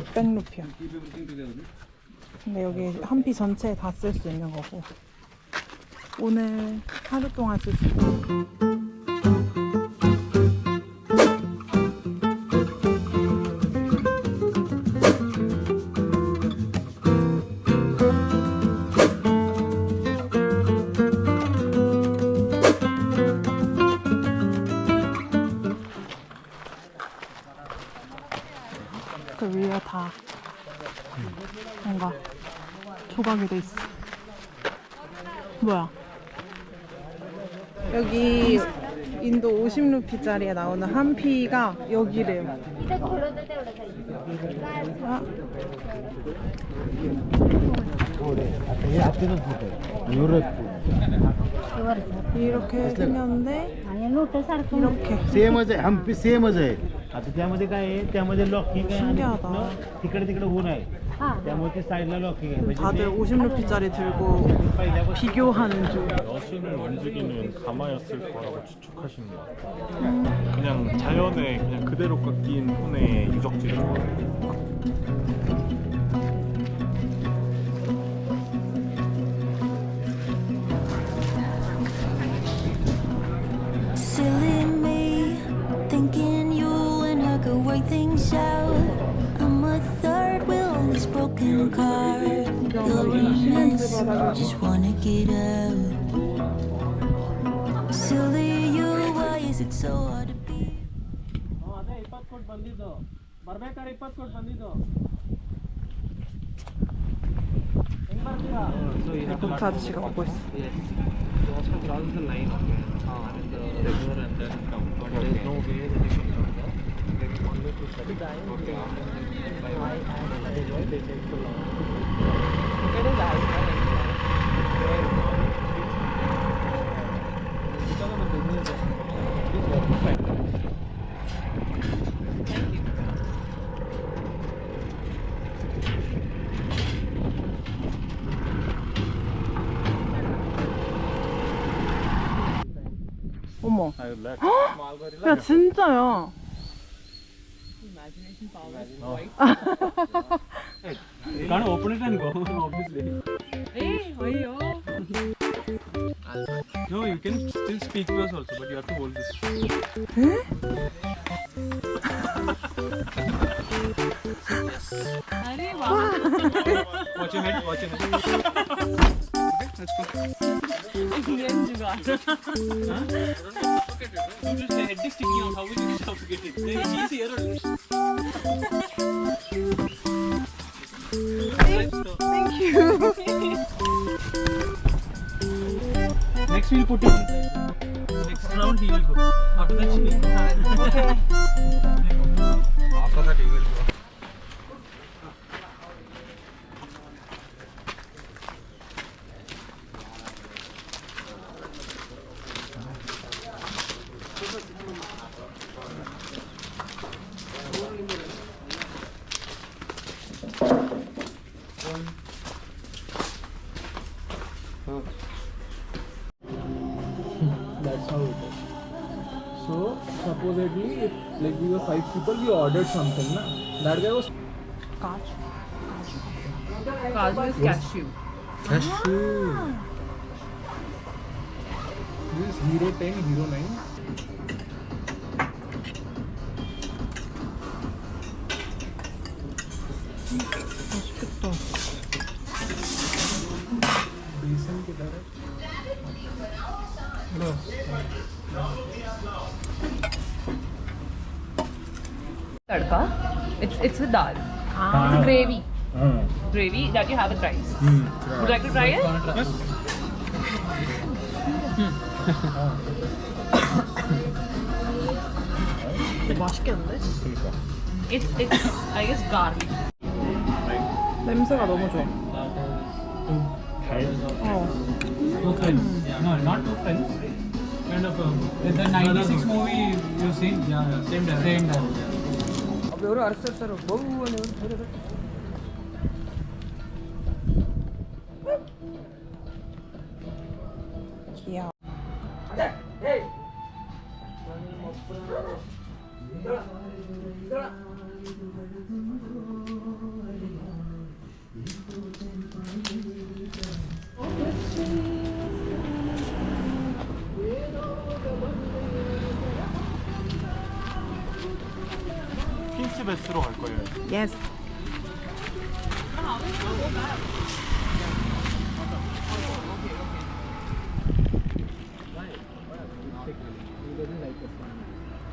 600루피야. 근데 여기 한 피 전체에 다 쓸 수 있는 거고 오늘 하루 동안 쓸 수 있고. 그 위에 다 뭔가 조각이 돼 있어. 뭐야? 여기 인도 50루피짜리에 나오는 한 피가 여기래요. 아. 이렇게 생겼는데 이렇게 सेमच आहे हम्पी सेमच आहे आता त्यामध्ये काय आहे त्यामध्ये लॉकिंग आहे 신기하다. तिकडे तिकडे होऊन आहे त्यामुळे ते साईडला लॉकिंग आहे म्हणजे 다들 50루피짜리 들고 비교하는 중. 여신을 움직이는 가마였을 거라고 추측하시는 것 같아요. 그냥 자연에 그냥 그대로 깎인 혼의 유적지를 좋아해요. Silly me, thinking you and her could work things out. I'm a third wheel on this broken car. You're a mess, just wanna get out. Silly you, why is it so hard to be? 헬리콥터 아저씨가 오고 있어. 어머. 헉! 야 진짜야. Can't open it and go, obviously. 에이, 왜요? No, you can still speak to us also, but you have to hold this. Watch your head, watch your head. Okay, let's go. The head is sticking out, how will you suffocate it? There is cheese here only. Thank you. Next we'll put him inside. Next round he will go. After that she will go. After that he will go. That's how it is. So supposedly, if like we were 5 people, we ordered something, na? That guy was 가주. Kaju is cashew. cashew. This is Hero 10, Hero 9. 맛있겠다. बेसन किधर है? No. Tadka. It's with dal. It's a gravy. Gravy that you have with rice. Would you like to try it? Yes. 맛있겠는데? It's I guess garlic. 냄새가 너무 좋아. Two friends. No, not two friends. Kind of the 96 movie you've seen? Yeah, same director. Same director. ఎవరు అరుస్తారు బొవ్వు అని ఎవరు 귀여워. 핀스베스로 갈 거예요. 예스.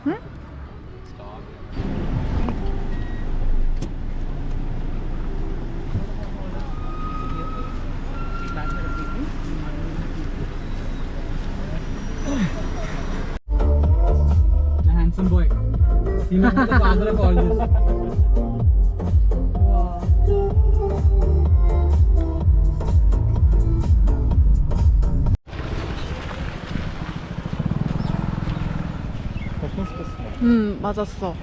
응? The handsome boy. He must be the father of all this. 핀스베스. 맞았어.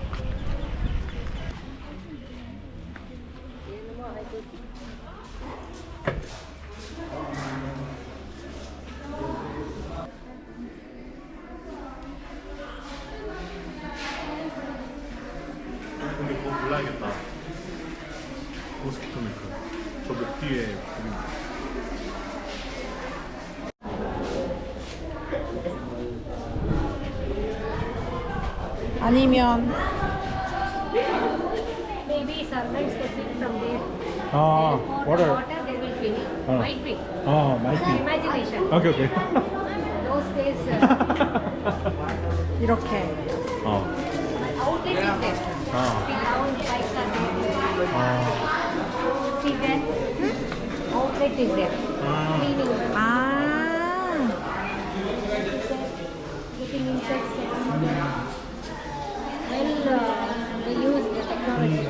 근데 그거 골라야겠다. 모스키토 밀크. 저 목 뒤에 보입니다. 아니면 Maybe servants get it from there. 아, Pour the water, they will fill it. Oh. Might be. 아, 마이티. Imagination. 오케이, 오케이. Those days, 이렇게. outlet is there. See, round pipes are there. See that? Outlet is there. Cleaning. 아. Getting insects. Well, they use the technology.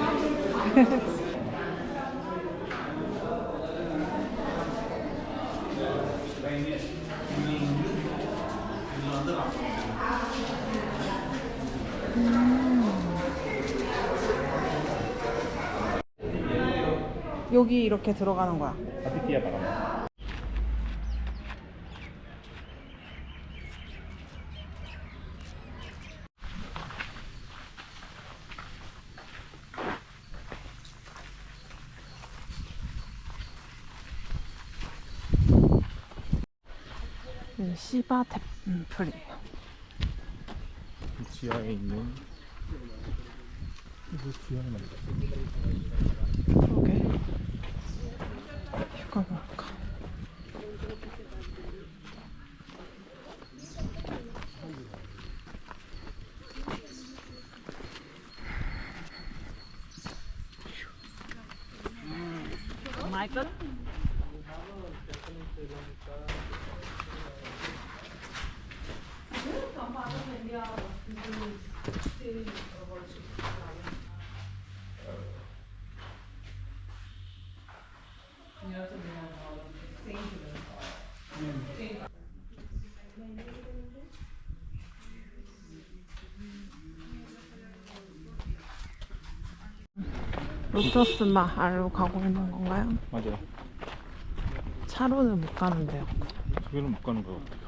여기 이렇게 들어가는 거야. 아피티아 바람. 시바 템플이에요. 지하에 있는 이거 지하에 만들었어. 그러게. 이거 뭘까? 로터스 마을로 가고 있는 건가요? 맞아요. 차로는 못 가는데요. 저기는 못 가는 것 같아요.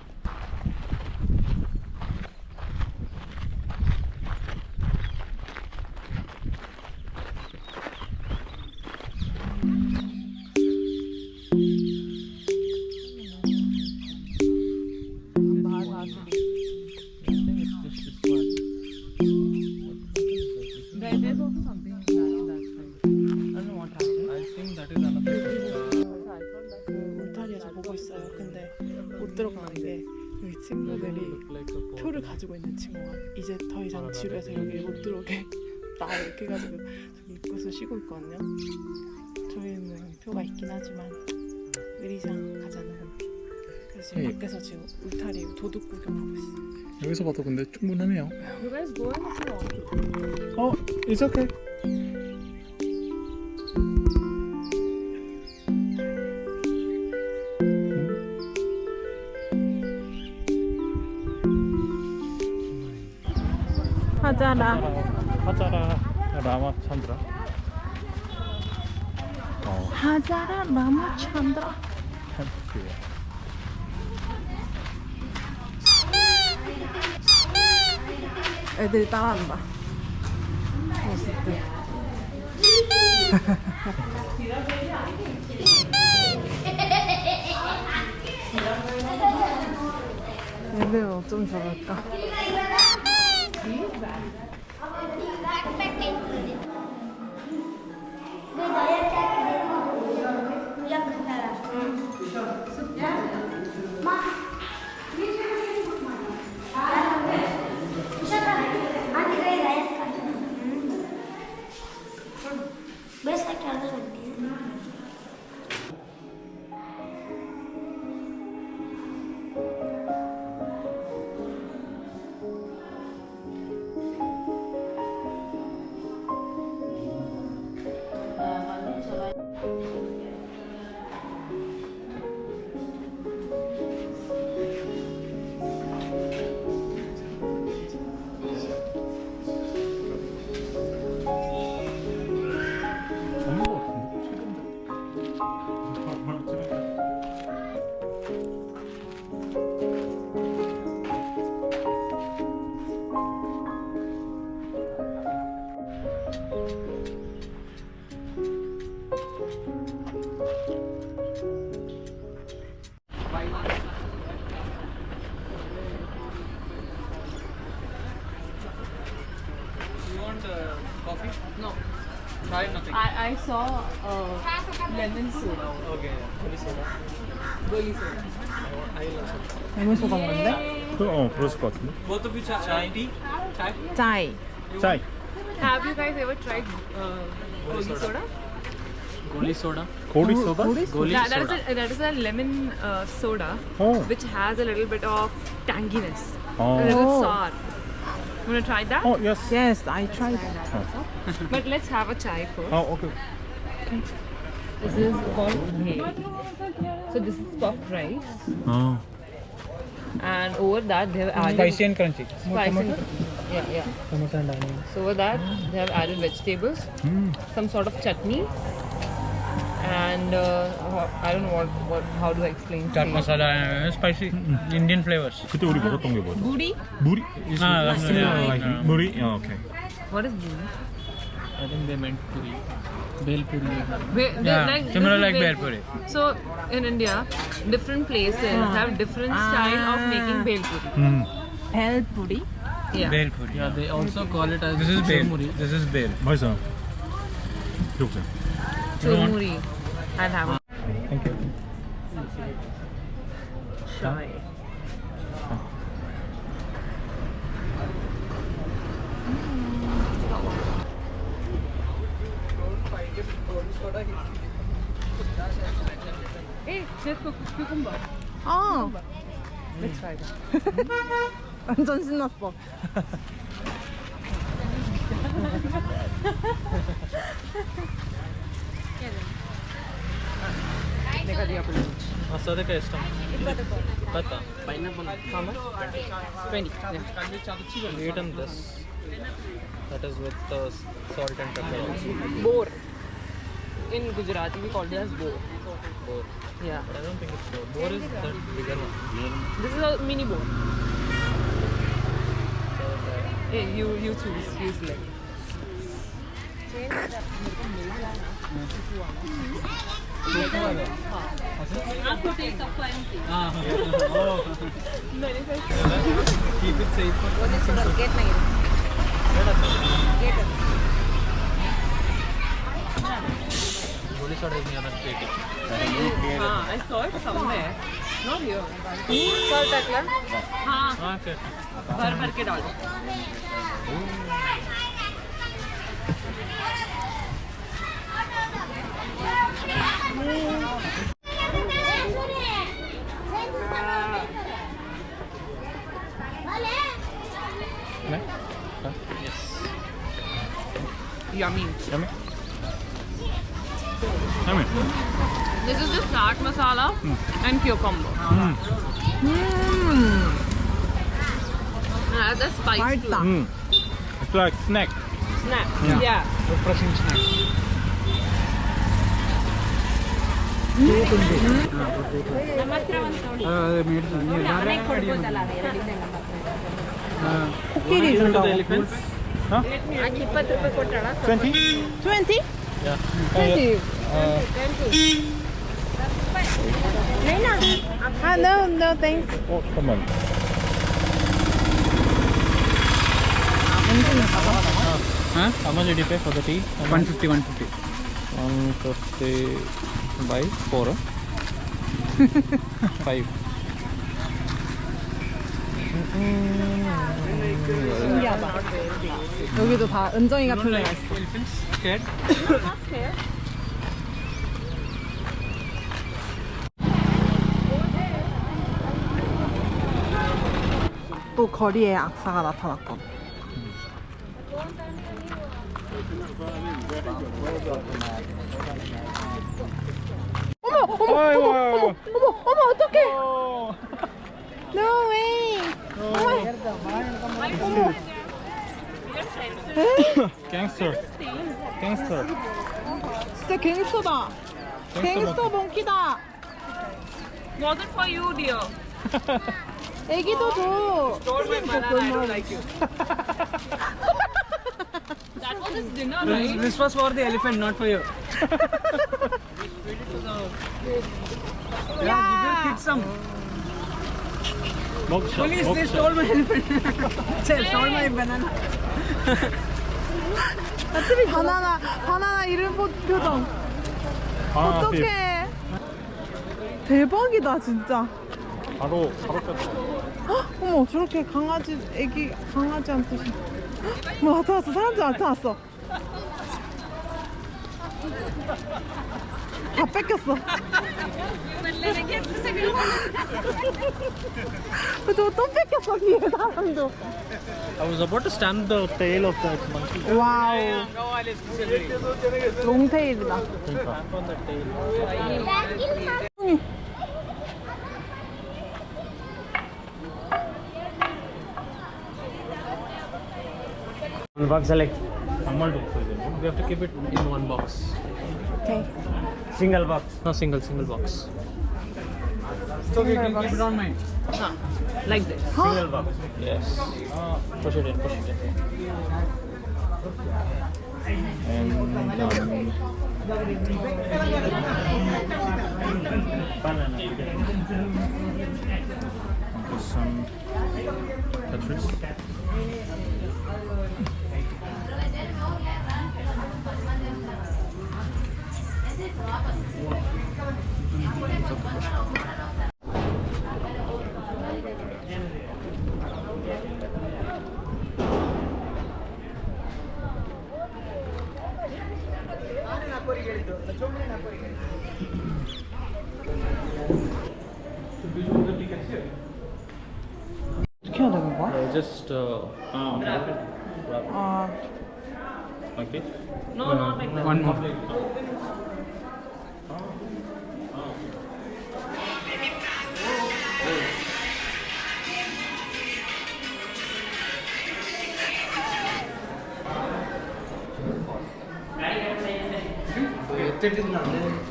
울타리에서 보고 있어요. 근데 못 들어가는 게 여기 친구들이 표를 가지고 있는 친구가 이제 더 이상 지루해서 여기 못 들어오게 나 이렇게 해가지고 저기 입구에서 쉬고 있거든요. 저희는 표가 있긴 하지만 의리장 가자는 건 그래서 지금 밖에서 지금 울타리 도둑 구경하고 있어요. 여기서 봐도 근데 충분하네요. You guys go and see all. It's okay. 하자라 라마찬드라. 하자라 라마찬드라. 템플. 애들이 따라한다. 얘는 어쩜 저럴까? 없는 거 같은데? 최근데? 바로 찍을까? You want coffee? No. Try nothing. I saw lemon soda. Okay. Maybe soda. Goli soda. I'll also. 레몬소다 먹는데? 그랬을 것 같은데? Both of you chai tea? Chai? 짜이. 짜이. Have you guys ever tried goli soda? Goli soda. 고리 소다? Goli soda. That is a lemon soda 어. which has a little bit of tanginess, a 어. little sour. Wanna try that? 어, yes. Yes, I tried. But let's have a chai first. 오케이. This is called bhel. So this is puffed rice, 어. and over that they have added Spicy and crunchy. spicy. Yeah. Tomato and onion. So over that they have added vegetables, some sort of chutney, and I don't know how do I explain? Chaat masala and spicy Indian flavors. 그때 우리 먹었던 게 뭐죠? Buri? 무리? yeah. 무리? 오케이. What is buri? I think they meant puri. Bel puri. Like, Similar this like is bel puri. So in India, different places have different style of making bel puri. 벨뿌리? Yeah. Bel puri. Yeah, they also call it as This is bel. churmuri. This is bel. 맛있어요. 들어보세요. Churmuri. I'll have a Thank you. chai. Hey, there's cucumber. 아, Let's try that. 완전 신났어. Masala ka istam. Pata. How much? 20. Yeah. Eat on this. That is with salt and pepper also. Boar. In Gujarati, we call it as boar. Boar. Yeah. But I don't think it's boar. Boar is the bigger one. This is a mini boar. Hey, you choose. You select. आपको test of Keep it safe. गेट नहीं गेट Goli soda is near the plate. हाँ I saw it somewhere not here salt टकला हाँ Okay. भर के डालो Yes. yummy Yummy. Yummy. this is just chaat masala and cucumber and has a spice to 맛있다. it. It's like snack. Snack yeah. Refreshing snack. 코끼리 준다고. Huh? 20? 20? Yeah. 20. No, thanks. Oh, come on. Huh? How much did you pay for the tea? 150, 150. 150 by 4. 5. 신기하다. 여기도 다 은정이가 표현해 있어. Scared? 또 거리에 악사가 나타났다. 어머, 어떡해. No way. Gangster. Gangster. 진짜 갱스터다. 갱스터 몽키다. Wasn't for you, dear. 애기도 줘. Told my banana I don't like you. That was his dinner, right? This was for the elephant, not for you. Yeah, you will hit some. Mugshot. Police, they stole my elephant. They stole my banana. 바나나 이름 표정. 아, 어떡해. 대박이다 진짜. 바로 뺐다. 어머 저렇게 애기 강아지한테 뭐 나타났어. 사람들 나타났어. 다 뺏겼어. 또 뺏겼어 뒤에 사람도. I was about to stamp the tail of that monkey. 와우. 롱테일이다. 그러니까. Box select. 양말도 없어 이제. We have to keep it in one box. 오케이. Single box. No, single box. So you can keep it on mine. Like this. Single box. Yes. Push it in. And banana. And some Tetris. 어떻게 해야 되는 거야? Just 아 like this. No, not like that. One more.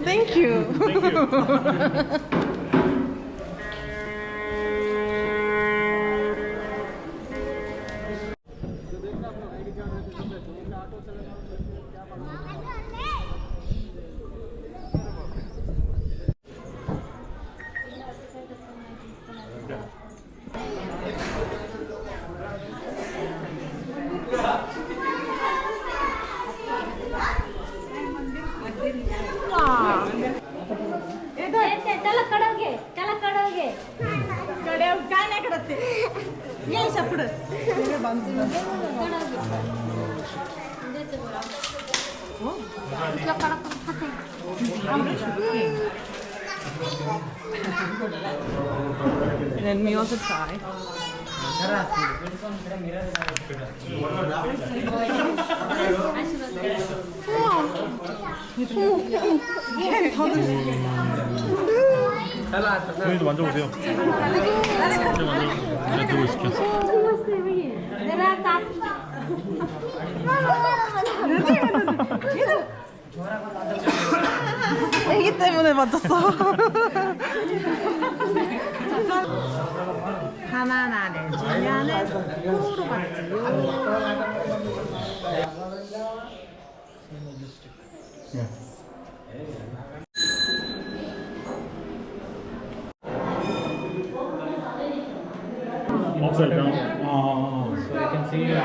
Thank you. त्याला कडवगे काय नाही करत ते यायच्या पुढं Let me also try. 저희도 만져보세요. 제가 만져보세요. 제가 들고 있을게요. 애기 때문에 맞았어. 바나나를 주면은 코로 받지요. Upside down. So you can see you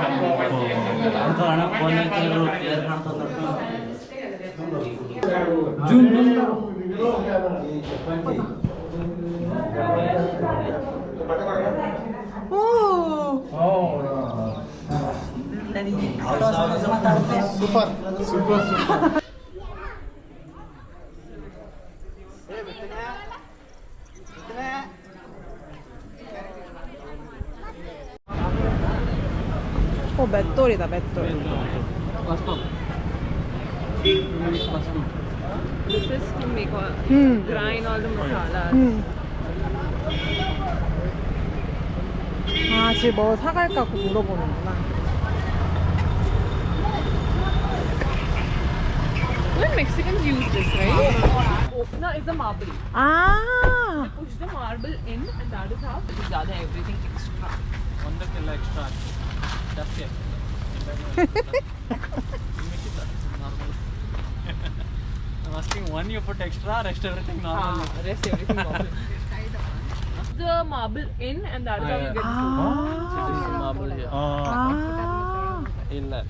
맷돌이다, 맷돌. This is to make all, grind all the masalas. 아, 지금 뭐 사갈까 물어보는구나. Even Mexicans use this, right? Opener is a marble. 아, Push the marble in, and that is how it is done. Everything extra. extra. That's it. I'm asking one you put extra, rest everything normal. Rest everything normal. The marble in, and that is how you get the food. Marble here. 아, In that.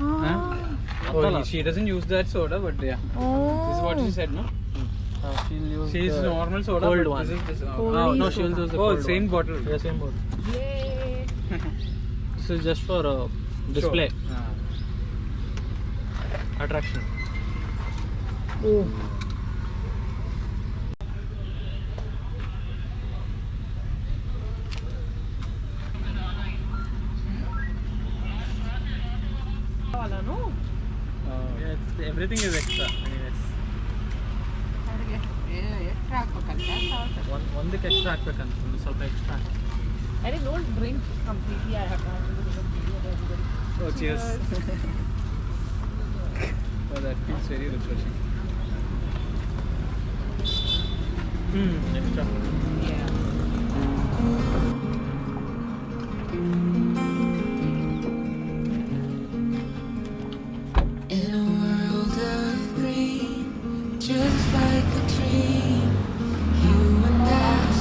아. Oh, she doesn't use that soda, but yeah. This is what she said, no? She'll use she's normal soda, cold but one. this is Cold no, she'll use the cold same one. bottle. Yeah, same bottle. Yay! This is just for display. Attraction. 오. No? Yeah, everything is extra. One thing extra ಹಾಕ್ಬೇಕಂತ ಒಂದು ಸ್ವಲ್ಪ extra. I don't drink completely. I have to have a little video of everybody. Oh, cheers. Oh, that feels very refreshing. Extra. Yeah. In a world of green, just like a dream, you and I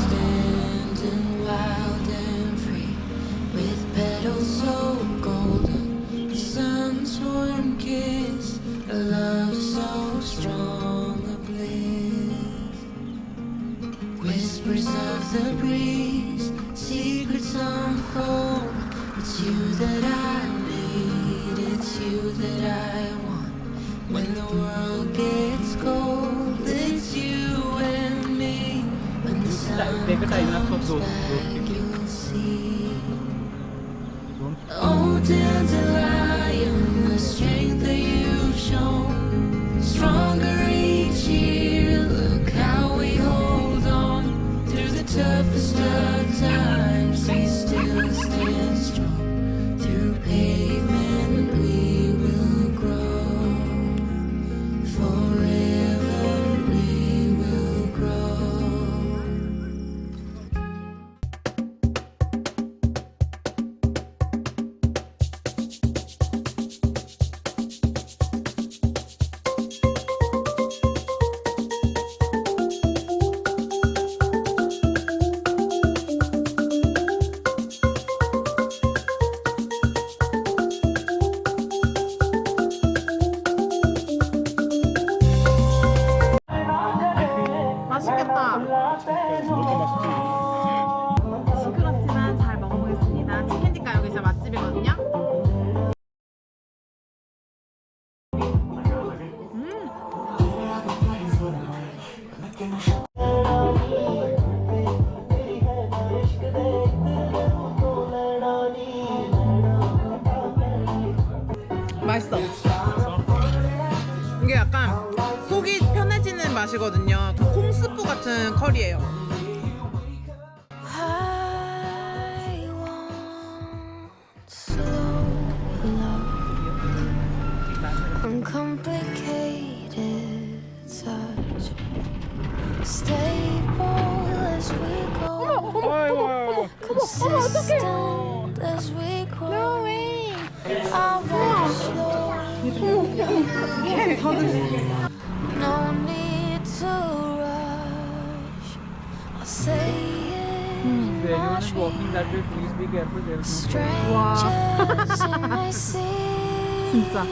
standing wild and free, with petals so golden, the sun's warm kiss, a love so strong, a bliss. Whispers of the breeze, secrets unfold. It's you that I need, it's you that I want. When the world gets cold, it's you and me. When the sun Take a time lapse of those back, you'll see. Oh, dandelion, the strength that you've shown, stronger each year. Look how we hold on through the toughest of times. We still stand strong. Through pavement we will grow. Forever we will grow. 맛있겠다. 이것도 맛있지. 시끄럽지만 잘 먹어보겠습니다. 치킨집가 여기 진짜 맛집이거든요. 맛있어. 이게 약간 속이 편해지는 맛이거든요. 콩스프 같은 커리예요. I want slow love, uncomplicated touch, stable as we go. 어머, 어머, 어머. consistent as we grow. No way. I won't slow. No need to rush. I'll say it in my walking that way, please be careful. There is strangers in my city. 진짜